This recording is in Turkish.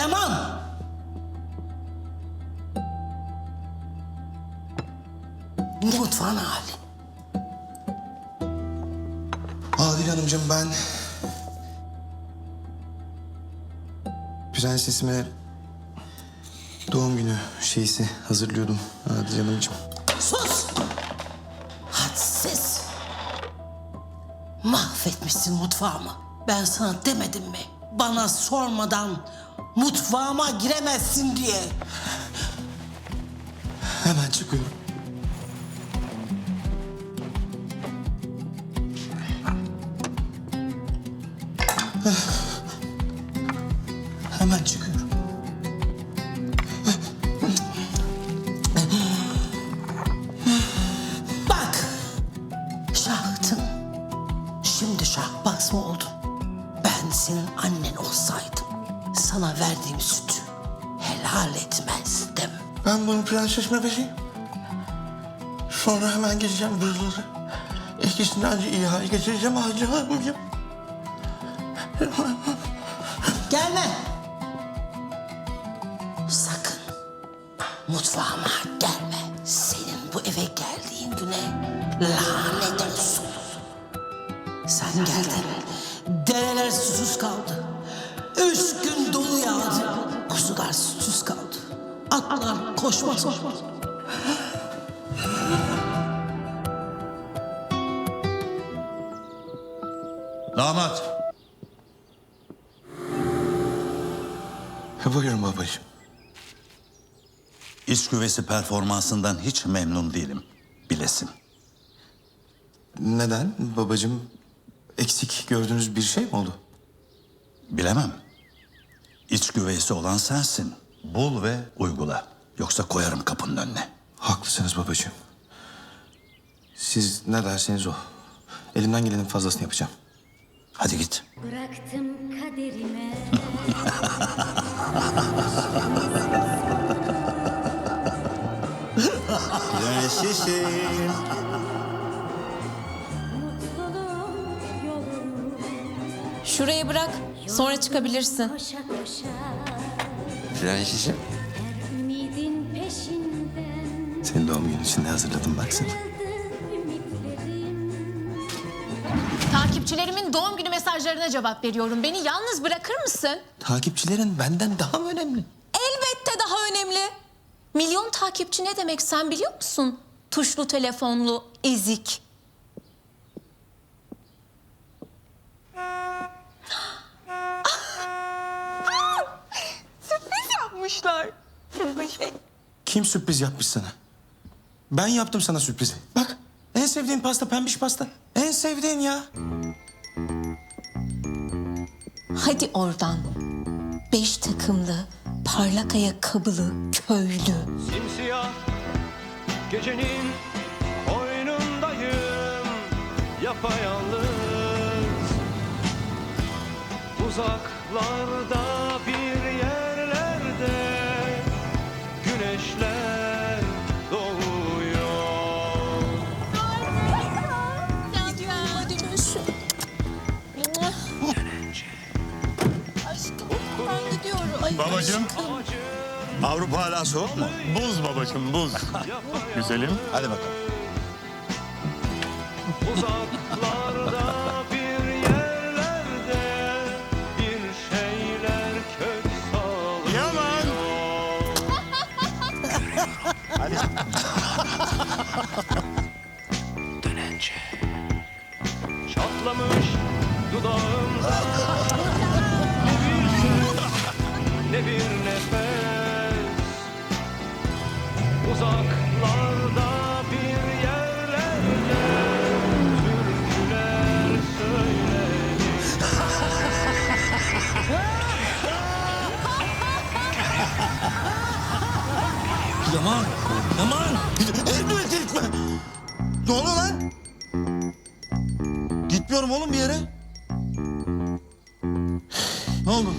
Yaman! Ne mutfağın hali? Adil Hanımcığım, ben prensesime doğum günü şeysi hazırlıyordum Adil Hanımcığım. Sus! Hadsiz! Mahvetmişsin mutfağımı. Ben sana demedim mi? Bana sormadan mutfağıma giremezsin diye. Hemen çıkıyorum. Hemen çıkıyorum. Bak! Şahtın. Şimdi şahbaz mı oldun? Ben senin annen olsaydım sana verdiğim sütü helal etmezdim. Ben bunu prensesime vereyim. Sonra hemen geleceğim buraları. İkisini önce iyi hale getireceğim Adil Hanımcığım. Gelme! Sakın mutfağıma gelme. Senin bu eve geldiğin güne lanet olsun. Sen geldin, dereler susuz kaldı. 3 gün dolu yağdı, kuzular susuz kaldı. Atlar koşmaz olmadı. Damat. Buyurun babacığım. İç güvesi performansından hiç memnun değilim. Bilesin. Neden babacığım? Eksik gördüğünüz bir şey mi oldu? Bilemem. İç güveysi olan sensin. Bul ve uygula. Yoksa koyarım kapının önüne. Haklısınız babacığım. Siz ne derseniz o. Elimden gelenin fazlasını yapacağım. Hadi git. Bıraktım kaderime. Yaşasın. Mutluluğun yolunu Şurayı bırak, sonra çıkabilirsin. koşa koşa. Prensesim. Her ümidin peşinden. Senin doğum günün için de hazırladım baksana. Kırıldı ümitlerim. Takipçilerimin doğum günü mesajlarına cevap veriyorum. Beni yalnız bırakır mısın? Takipçilerin benden daha mı önemli? Elbette daha önemli. Milyon takipçi ne demek sen biliyor musun? Tuşlu telefonlu ezik. Sürpriz yapmışlar. Kim sürpriz yapmış sana? Ben yaptım sana sürprizi. Bak, en sevdiğin pasta pembiş pasta. En sevdiğin ya. Hadi oradan. 5 takımlı, parlak ayakkabılı, köylü. Simsiyah gecenin koynundayım, yapayalnız. Uzaklarda bir yerlerde güneşler doğuyor. Ben gidiyorum. Ay, Babacığım, Avrupa hala soğuk mu? Buz babacığım, buz. Güzelim. Hadi bakalım. Uzaklarda bir yerlerde bir şeyler kök salıyor. Yaman! Çatlamış dudağımda ne bir söz, ne bir nefes. Uzaklarda bir yerlerde türküler söylenir. Yaman, Yaman. Elimi gitme. Ne oluyor lan? Gitmiyorum oğlum bir yere. Ne oldu?